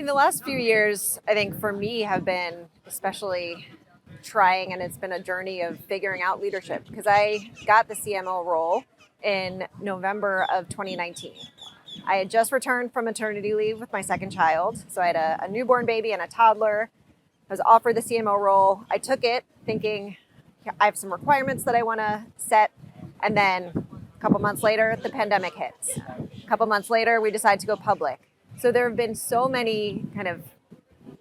In the last few years, I think for me have been especially trying, and it's been a journey of figuring out leadership because I got the CMO role in November of 2019. I had just returned from maternity leave with my second child. So I had a newborn baby and a toddler. I was offered the CMO role. I took it thinking I have some requirements that I want to set. And then a couple months later, the pandemic hits. A couple months later, we decide to go public. So there have been so many kind of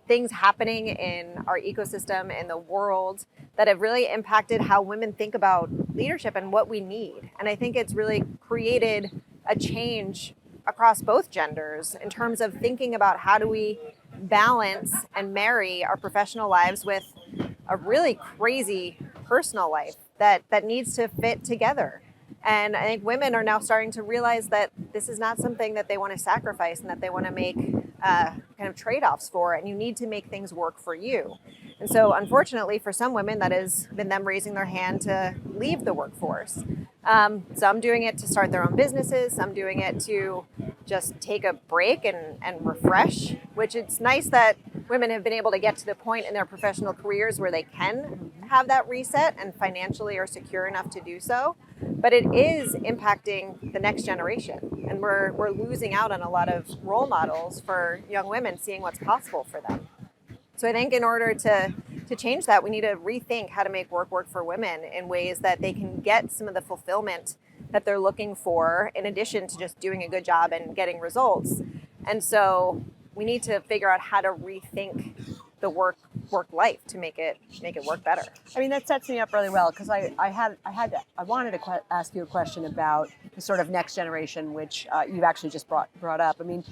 things happening in our ecosystem, in the world, that have really impacted how women think about leadership and what we need. And I think it's really created a change across both genders in terms of thinking about how do we balance and marry our professional lives with a really crazy personal life that needs to fit together. And I think women are now starting to realize that this is not something that they want to sacrifice and that they want to make kind of trade-offs for, and you need to make things work for you. And so unfortunately for some women, that has been them raising their hand to leave the workforce. Some doing it to start their own businesses, some doing it to just take a break and refresh, which it's nice that women have been able to get to the point in their professional careers where they can have that reset and financially are secure enough to do so. But it is impacting the next generation, and we're losing out on a lot of role models for young women seeing what's possible for them. So I think in order to change that, we need to rethink how to make work for women in ways that they can get some of the fulfillment that they're looking for, in addition to just doing a good job and getting results. And so we need to figure out how to rethink the work life to make it work better. I mean, that sets me up really well because I wanted to ask you a question about the sort of next generation, which you've actually just brought up. I mean,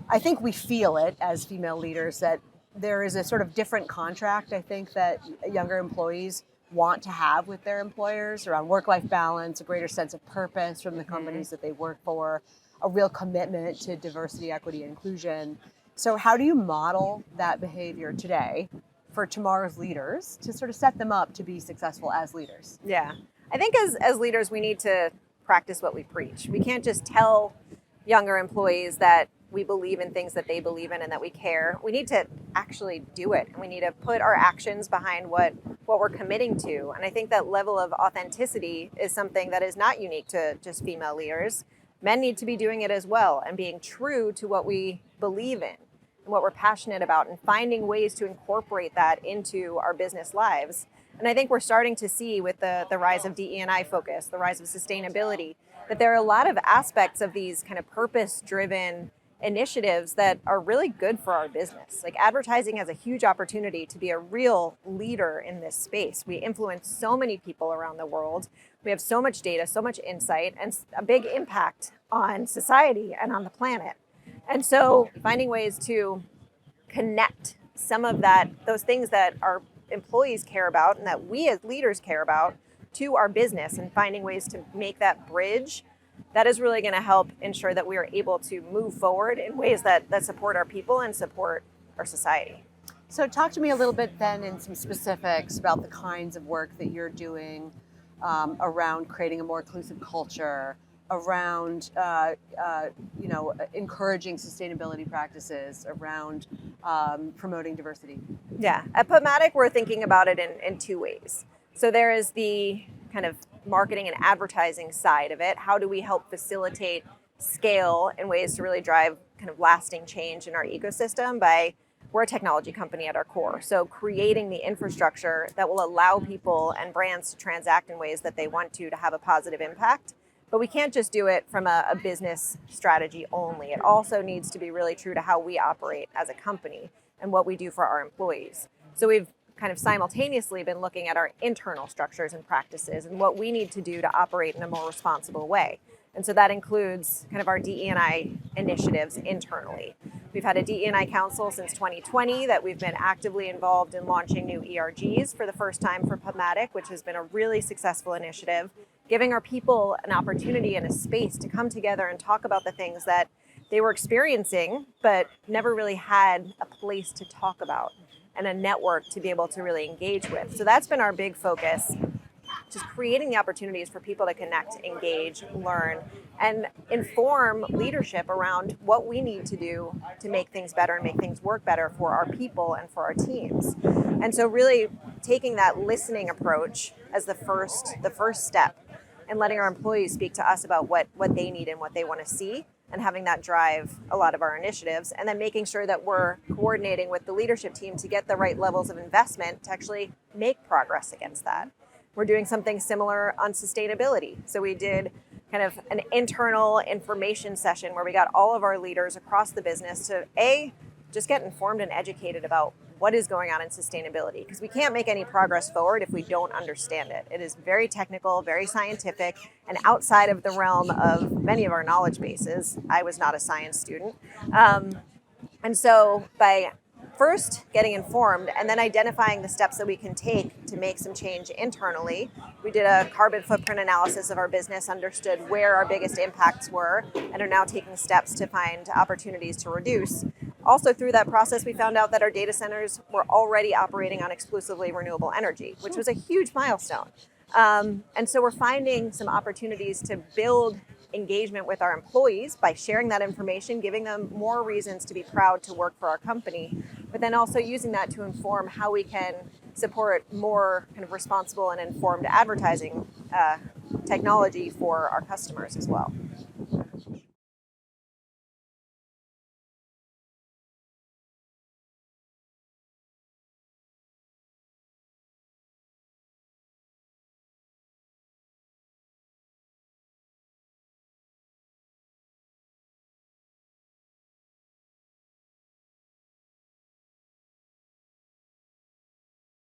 I think we feel it as female leaders that there is a sort of different contract, I think, that younger employees want to have with their employers around work-life balance, a greater sense of purpose from the companies that they work for, a real commitment to diversity, equity, and inclusion. So how do you model that behavior today for tomorrow's leaders to sort of set them up to be successful as leaders? Yeah, I think as leaders, we need to practice what we preach. We can't just tell younger employees that we believe in things that they believe in and that we care. We need to actually do it, and we need to put our actions behind what we're committing to. And I think that level of authenticity is something that is not unique to just female leaders. Men need to be doing it as well and being true to what we believe in and what we're passionate about, and finding ways to incorporate that into our business lives. And I think we're starting to see with the rise of DE&I focus, the rise of sustainability, that there are a lot of aspects of these kind of purpose-driven initiatives that are really good for our business. Like, advertising has a huge opportunity to be a real leader in this space. We influence so many people around the world. We have so much data, so much insight, and a big impact on society and on the planet. And so finding ways to connect some of those things that our employees care about and that we as leaders care about to our business, and finding ways to make that bridge, that is really going to help ensure that we are able to move forward in ways that support our people and support our society. So talk to me a little bit then in some specifics about the kinds of work that you're doing around creating a more inclusive culture, around encouraging sustainability practices, around promoting diversity. Yeah, at PubMatic, we're thinking about it in two ways. So there is the kind of marketing and advertising side of it. How do we help facilitate scale in ways to really drive kind of lasting change in our ecosystem? We're a technology company at our core. So creating the infrastructure that will allow people and brands to transact in ways that they want to have a positive impact. But we can't just do it from a business strategy only. It also needs to be really true to how we operate as a company and what we do for our employees. So we've kind of simultaneously been looking at our internal structures and practices and what we need to do to operate in a more responsible way. And so that includes kind of our DE&I initiatives internally. We've had a DE&I council since 2020 that we've been actively involved in launching new ERGs for the first time for PubMatic, which has been a really successful initiative, giving our people an opportunity and a space to come together and talk about the things that they were experiencing but never really had a place to talk about and a network to be able to really engage with. So that's been our big focus, just creating the opportunities for people to connect, engage, learn, and inform leadership around what we need to do to make things better and make things work better for our people and for our teams. And so really taking that listening approach as the first step, and letting our employees speak to us about what they need and what they want to see, and having that drive a lot of our initiatives, and then making sure that we're coordinating with the leadership team to get the right levels of investment to actually make progress against that. We're doing something similar on sustainability. So we did kind of an internal information session where we got all of our leaders across the business to just get informed and educated about what is going on in sustainability, because we can't make any progress forward if we don't understand it. It is very technical, very scientific, and outside of the realm of many of our knowledge bases. I was not a science student. And so by first getting informed and then identifying the steps that we can take to make some change internally, we did a carbon footprint analysis of our business, understood where our biggest impacts were, and are now taking steps to find opportunities to reduce. Also, through that process, we found out that our data centers were already operating on exclusively renewable energy, which was a huge milestone. And so we're finding some opportunities to build engagement with our employees by sharing that information, giving them more reasons to be proud to work for our company, but then also using that to inform how we can support more kind of responsible and informed advertising technology for our customers as well.